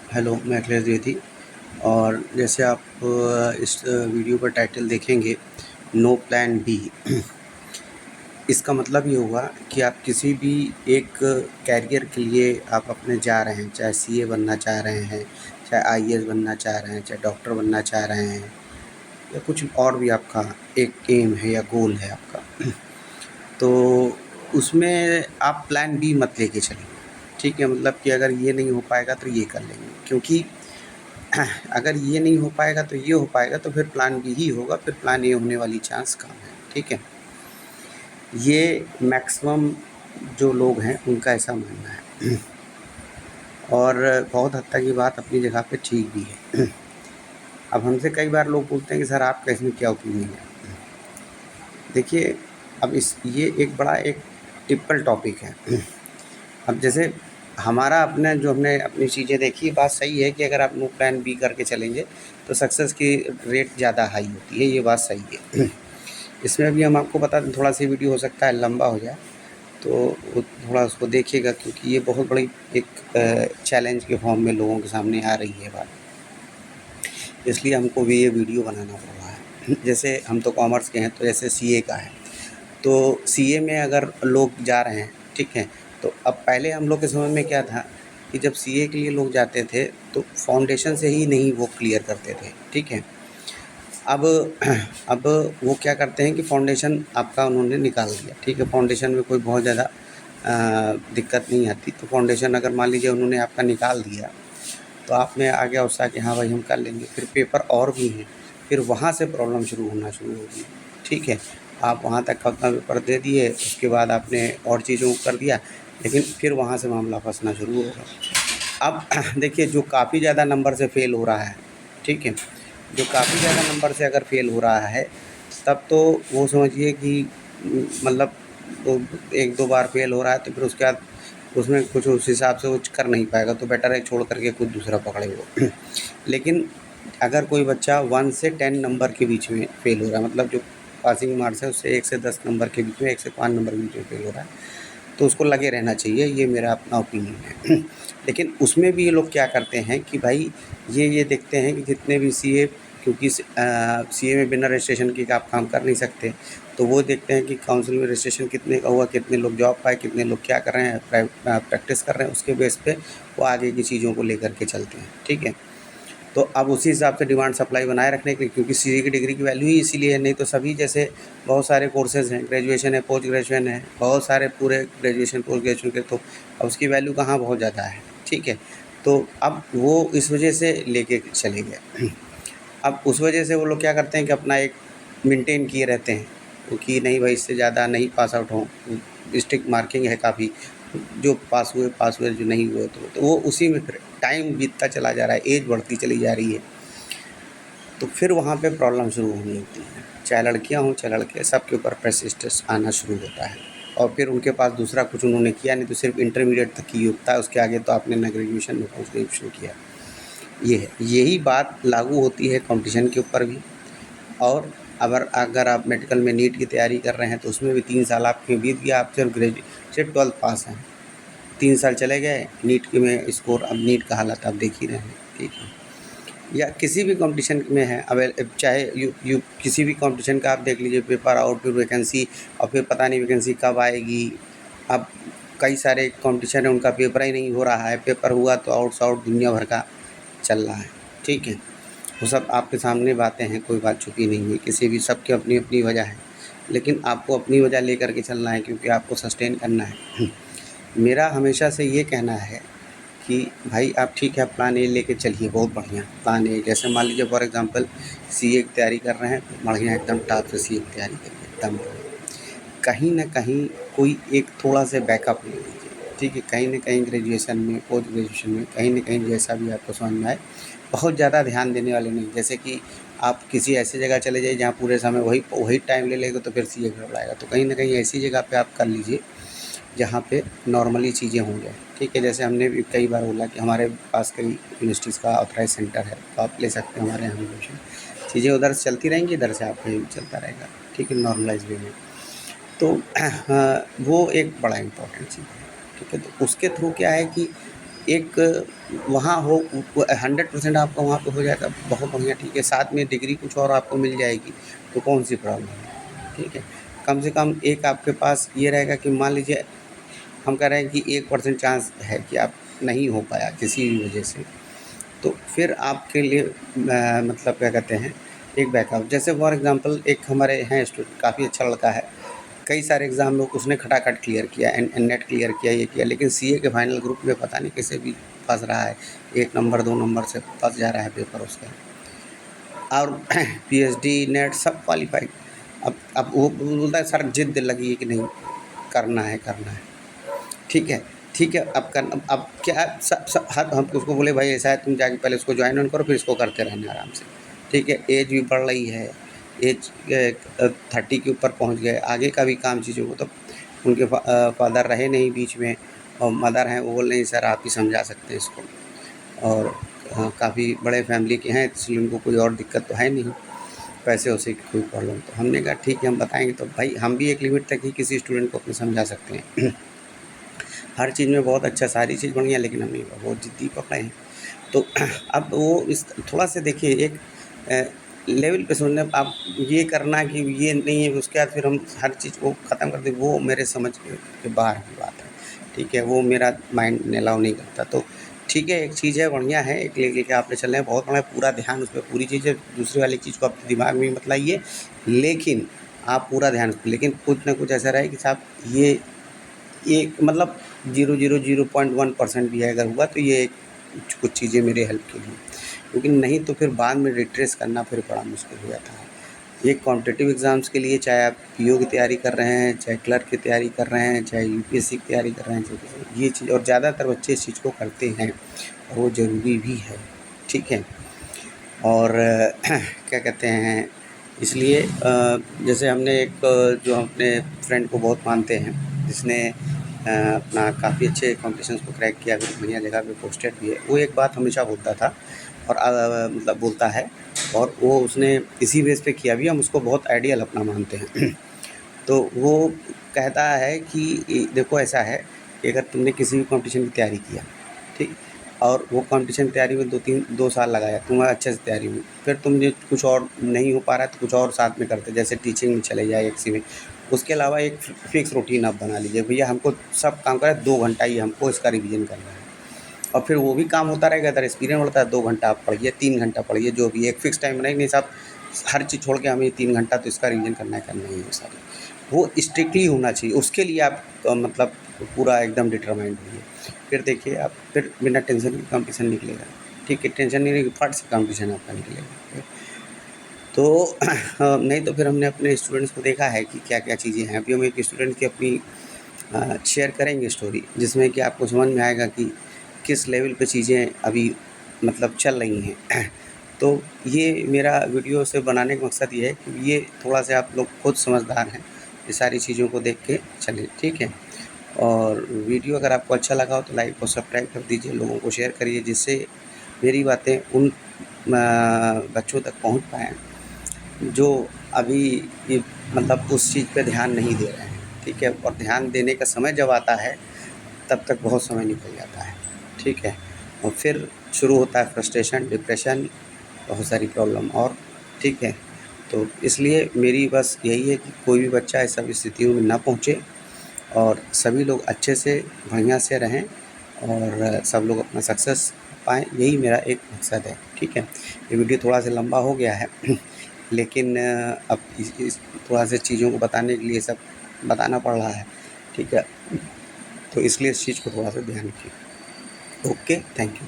Hello, मैं अखिलेश द्विवेदी। और जैसे आप इस वीडियो का टाइटल देखेंगे, नो प्लान बी। इसका मतलब ये हुआ कि आप किसी भी एक कैरियर के लिए आप अपने जा रहे हैं, चाहे सीए बनना चाह रहे हैं, चाहे आईएएस बनना चाह रहे हैं, चाहे डॉक्टर बनना चाह रहे हैं, या कुछ और भी आपका एक एम है या गोल है आपका। तो उसमें आप प्लान बी मत लेके चलिए, ठीक है? मतलब कि अगर ये नहीं हो पाएगा तो ये कर लेंगे, क्योंकि अगर ये नहीं हो पाएगा तो ये हो पाएगा, तो फिर प्लान बी ही होगा, फिर प्लान ए होने वाली चांस कम है, ठीक है? ये मैक्सिमम जो लोग हैं उनका ऐसा मानना है। और बहुत हद तक ये बात अपनी जगह पे ठीक भी है। अब हमसे कई बार लोग पूछते हैं कि सर आपका इसमें क्या ओपिनियन है? देखिए, अब इस ये एक बड़ा एक टिपिकल टॉपिक है। अब जैसे हमारा अपना जो हमने अपनी चीज़ें देखी, बात सही है कि अगर आप नो प्लान बी करके चलेंगे तो सक्सेस की रेट ज़्यादा हाई होती है, ये बात सही है। इसमें भी हम आपको बता दें, थोड़ा सा वीडियो हो सकता है लंबा हो जाए, तो वो थोड़ा उसको देखिएगा, क्योंकि ये बहुत बड़ी एक चैलेंज के फॉर्म में लोगों के सामने आ रही है बात, इसलिए हमको भी ये वीडियो बनाना पड़ रहा है। जैसे हम तो कॉमर्स के हैं, तो जैसे सीए का है, तो सीए में अगर लोग जा रहे हैं, ठीक है? तो अब पहले हम लोग के समय में क्या था कि जब सीए के लिए लोग जाते थे तो फाउंडेशन से ही नहीं वो क्लियर करते थे, ठीक है? अब अब वो क्या करते हैं कि फाउंडेशन आपका उन्होंने निकाल दिया, ठीक है? फाउंडेशन में कोई बहुत ज़्यादा दिक्कत नहीं आती, तो फाउंडेशन अगर मान लीजिए उन्होंने आपका निकाल दिया, तो आप में आ गया उत्साह कि हाँ भाई हम कर लेंगे। फिर पेपर और भी हैं, फिर वहाँ से प्रॉब्लम शुरू होगी, ठीक है? आप वहाँ तक का अपना पेपर दे दिए, उसके बाद आपने और चीज़ों को कर दिया, लेकिन फिर वहाँ से मामला फँसना शुरू होगा। अब देखिए, जो काफ़ी ज़्यादा नंबर से फ़ेल हो रहा है, ठीक है? जो काफ़ी ज़्यादा नंबर से अगर फ़ेल हो रहा है, तब तो वो समझिए कि मतलब वो 1-2 बार फ़ेल हो रहा है, तो फिर उसके बाद उसमें कुछ उस हिसाब से वो कर नहीं पाएगा, तो बेटर है छोड़ कर के कुछ दूसरा पकड़े वो। लेकिन अगर कोई बच्चा 1 से 10 नंबर के बीच में फ़ेल हो रहा है, मतलब जो पासिंग मार्क्स है उससे 1 से 10 नंबर के बीच में, 1 से 5 नंबर के बीच में फ़ेल हो रहा है, तो उसको लगे रहना चाहिए, ये मेरा अपना ओपिनियन है। लेकिन उसमें भी ये लोग क्या करते हैं कि भाई ये देखते हैं कि जितने भी सीए, क्योंकि सीए में बिना रजिस्ट्रेशन के आप काम कर नहीं सकते, तो वो देखते हैं कि काउंसिल में रजिस्ट्रेशन कितने का हुआ, कितने लोग जॉब पाए, कितने लोग क्या कर रहे हैं, प्रैक्टिस कर रहे हैं, उसके बेस पे वो आगे की चीज़ों को लेकर के चलते हैं, ठीक है? तो अब उसी हिसाब से डिमांड सप्लाई बनाए रखने के लिए, क्योंकि सीए की डिग्री की वैल्यू ही इसीलिए है, नहीं तो सभी जैसे बहुत सारे कोर्सेज़ हैं, ग्रेजुएशन है, पोस्ट ग्रेजुएशन है, बहुत सारे पूरे ग्रेजुएशन, पोस्ट ग्रेजुएशन के, तो अब उसकी वैल्यू कहाँ बहुत ज़्यादा है, ठीक है? तो अब वो इस वजह से लेके चले गए। अब उस वजह से वो लोग क्या करते हैं कि अपना एक मेंटेन किए रहते हैं, वो कि नहीं भाई इससे ज़्यादा नहीं पास आउट हों, स्ट्रिक्ट मार्किंग है काफ़ी, जो पास हुए, जो नहीं हुए तो वो उसी में फिर टाइम बीतता चला जा रहा है, एज बढ़ती चली जा रही है, तो फिर वहाँ पे प्रॉब्लम शुरू होने लगती है। चाहे लड़कियाँ हों, चाहे लड़के, सबके ऊपर प्रेशर स्ट्रेस आना शुरू होता है, और फिर उनके पास दूसरा कुछ उन्होंने किया नहीं, तो सिर्फ इंटरमीडिएट तक ही होता है, उसके आगे तो आपने ना ग्रेजुएशन ना पोस्ट ग्रेजुएशन किया। ये है, यही बात लागू होती है कॉम्पिटिशन के ऊपर भी। और अगर अगर आप मेडिकल में नीट की तैयारी कर रहे हैं, तो उसमें भी 3 साल आपके बीत गया, आप सिर्फ 12th पास हैं, 3 साल चले गए, नीट के में स्कोर, अब नीट का हालत आप देख ही रहे हैं, ठीक है? या किसी भी कॉम्पिटिशन में है, अब चाहे यू किसी भी कॉम्पिटिशन का आप देख लीजिए, पेपर आउट, फिर वैकेंसी, और फिर पता नहीं वैकेंसी कब आएगी। अब कई सारे कॉम्पिटिशन है, उनका पेपर ही नहीं हो रहा है, पेपर हुआ तो आउट से आउट दुनिया भर का चल रहा है, ठीक है? वो सब आपके सामने बातें हैं, कोई बात छुपी नहीं है, किसी भी, सबकी अपनी अपनी वजह है, लेकिन आपको अपनी वजह लेकर के चलना है, क्योंकि आपको सस्टेन करना है। मेरा हमेशा से ये कहना है कि भाई आप ठीक है, प्लान ए लेके चलिए, बहुत बढ़िया प्लान ए। जैसे मान लीजिए फॉर एग्जांपल सीए की तैयारी कर रहे हैं, तो बढ़िया एकदम टॉप से सीए की तैयारी करिए, एकदम कहीं न कहीं कोई एक थोड़ा सा बैकअप ले लीजिए, ठीक है? कहीं न कहीं ग्रेजुएशन में, पोस्ट ग्रेजुएशन में, कहीं न कहीं जैसा भी आपको समझ में आए, बहुत ज़्यादा ध्यान देने वाले नहीं। जैसे कि आप किसी ऐसी जगह चले जाइए जहाँ पूरे समय वही वही टाइम ले लेगा, तो फिर सीए गड़बड़ाएगा। तो कहीं न कहीं ऐसी जगह पे आप कर लीजिए जहाँ पे नॉर्मली चीज़ें हो जाएँ, ठीक है? जैसे हमने भी कई बार बोला कि हमारे पास कई यूनिवर्सिटीज़ का ऑथराइज़ सेंटर है, तो आप ले सकते हैं हमारे यहाँ एडमिशन। चीज़ें उधर से चलती रहेंगी, इधर से आपका ये भी चलता रहेगा, ठीक है? नॉर्मलाइज़ वे में। तो वो एक बड़ा इम्पोर्टेंट चीज़ है, ठीक है? तो उसके थ्रू क्या है कि एक वहाँ हो 100% आपका वहाँ पे हो जाएगा, बहुत बढ़िया, ठीक है। साथ में डिग्री कुछ और आपको मिल जाएगी, तो कौन सी प्रॉब्लम है, ठीक है। कम से कम एक आपके पास ये रहेगा कि मान लीजिए हम कह रहे हैं कि 1% चांस है कि आप नहीं हो पाया किसी भी वजह से, तो फिर आपके लिए मतलब क्या कहते हैं, एक बैकअप। जैसे फॉर एग्ज़ाम्पल एक हमारे हैं स्टूडेंट, काफ़ी अच्छा लड़का है, कई सारे एग्ज़ाम लोग उसने खटाखट क्लियर किया, नेट क्लियर किया, ये किया, लेकिन सीए के फाइनल ग्रुप में पता नहीं कैसे भी फँस रहा है, 1 नंबर 2 नंबर से फँस जा रहा है पेपर उसका। और पीएचडी नेट सब क्वालिफाइड। अब वो बोलता है सर जिद लगी है कि नहीं करना है, करना है, ठीक है, ठीक है। अब करना, अब क्या सब सब हर हम उसको बोले भाई ऐसा है, तुम जाके पहले उसको ज्वाइन ऑन करो, फिर इसको करते रहना आराम से, ठीक है। एज भी बढ़ रही है, एज 30 के ऊपर पहुंच गए, आगे का भी काम चीज़ों को, तो उनके फादर रहे नहीं बीच में, और मदर हैं, वो बोल रही सर आप ही समझा सकते हैं इसको, और काफ़ी बड़े फैमिली के हैं, इसलिए उनको कोई और दिक्कत तो है नहीं, पैसे वैसे की कोई प्रॉब्लम। तो हमने कहा ठीक है हम बताएंगे, तो भाई हम भी एक लिमिट तक ही किसी स्टूडेंट को अपने समझा सकते हैं। हर चीज़ में बहुत अच्छा, सारी चीज़ बढ़िया, लेकिन हम बहुत ज़िद्दी पकड़े हैं। तो अब वो इस थोड़ा सा देखिए एक लेवल पे सुनने, आप ये करना कि ये नहीं है, उसके बाद फिर हम हर चीज़ को ख़त्म कर दें, वो मेरे समझ के बाहर की बात है, ठीक है। वो मेरा माइंड अलाउ नहीं करता। तो ठीक है, एक चीज़ है, बढ़िया है, एक लेके आपने चल रहे हैं, बहुत बड़ा, पूरा ध्यान उस पे, पूरी चीज़ें, दूसरी वाली चीज़ को अपने दिमाग में मत लाइए, लेकिन आप पूरा ध्यान, लेकिन कुछ ना कुछ ऐसा रहे कि साहब ये मतलब 0.01% भी अगर हुआ तो ये कुछ चीज़ें मेरे हेल्प के लिए, क्योंकि नहीं तो फिर बाद में रिट्रेस करना फिर बड़ा मुश्किल हो जाता है। ये कॉम्पिटिटिव एग्ज़ाम्स के लिए, चाहे आप पीओ की तैयारी कर रहे हैं, चाहे क्लर्क की तैयारी कर रहे हैं, चाहे यूपीएससी की तैयारी कर रहे हैं, चाहे ये चीज़, और ज़्यादातर बच्चे इस चीज़ को करते हैं और वो ज़रूरी भी है, ठीक है। और क्या कहते हैं, इसलिए जैसे हमने एक जो अपने फ्रेंड को बहुत मानते हैं, जिसने अपना काफ़ी अच्छे कॉम्पिटिशन्स को क्रैक किया, फिर बढ़िया जगह पे पोस्टेड भी है, वो एक बात हमेशा बोलता था, और मतलब बोलता है, और वो उसने इसी बेस पे किया भी, हम उसको बहुत आइडियल अपना मानते हैं। तो वो कहता है कि देखो ऐसा है कि अगर तुमने किसी भी कॉम्पिटिशन की तैयारी किया, ठीक, और वो कॉम्पिटिशन की तैयारी में 2 साल लगाया, तुम्हारा अच्छे से तैयारी हुई, फिर तुमने कुछ और नहीं हो पा रहा है तो कुछ और साथ में करते, जैसे टीचिंग में चले जाए, किसी में। उसके अलावा एक फिक्स रूटीन आप बना लीजिए, भैया हमको सब काम करें 2 घंटा ही हमको इसका रिवीजन करना है, और फिर वो भी काम होता रहेगा, अगर एक्सपीरियंस बढ़ता है 2 घंटा आप पढ़िए, 3 घंटा पढ़िए, जो भी एक फिक्स टाइम बनाइए, नहीं साहब हर चीज़ छोड़ के हमें 3 घंटा तो इसका रिवीजन करना ही है सारी। वो स्ट्रिक्टली होना चाहिए, उसके लिए आप मतलब पूरा एकदम डिटरमाइंड होइए, फिर देखिए आप फिर बिना टेंशन के कॉम्पिटिशन निकलेगा, ठीक है। टेंशन नहीं रहेगी, फट से कॉम्पिटिशन आपका निकलेगा। तो नहीं तो फिर हमने अपने स्टूडेंट्स को देखा है कि क्या क्या चीज़ें हैं। अभी हम एक स्टूडेंट की अपनी शेयर करेंगे स्टोरी, जिसमें कि आपको समझ में आएगा कि किस लेवल पे चीज़ें अभी मतलब चल रही हैं। तो ये मेरा वीडियो से बनाने का मकसद ये है कि ये थोड़ा सा आप लोग खुद समझदार हैं, ये सारी चीज़ों को देख के चलें, ठीक है। और वीडियो अगर आपको अच्छा लगा हो तो लाइक और सब्सक्राइब कर दीजिए, लोगों को शेयर करिए, जिससे मेरी बातें उन बच्चों तक पहुंच पाएँ जो अभी ये मतलब उस चीज़ पे ध्यान नहीं दे रहे हैं, ठीक है। और ध्यान देने का समय जब आता है तब तक बहुत समय निकल जाता है, ठीक है। और फिर शुरू होता है फ्रस्ट्रेशन, डिप्रेशन, बहुत सारी प्रॉब्लम, और ठीक है। तो इसलिए मेरी बस यही है कि कोई भी बच्चा इस सब स्थितियों में ना पहुँचे, और सभी लोग अच्छे से बढ़िया से रहें, और सब लोग अपना सक्सेस पाएँ, यही मेरा एक मकसद है, ठीक है। ये वीडियो थोड़ा सा लंबा हो गया है, लेकिन अब इस थोड़ा सा चीज़ों को बताने के लिए सब बताना पड़ रहा है, ठीक है। तो इसलिए इस चीज़ को थोड़ा सा ध्यान रखिए। Okay, thank you.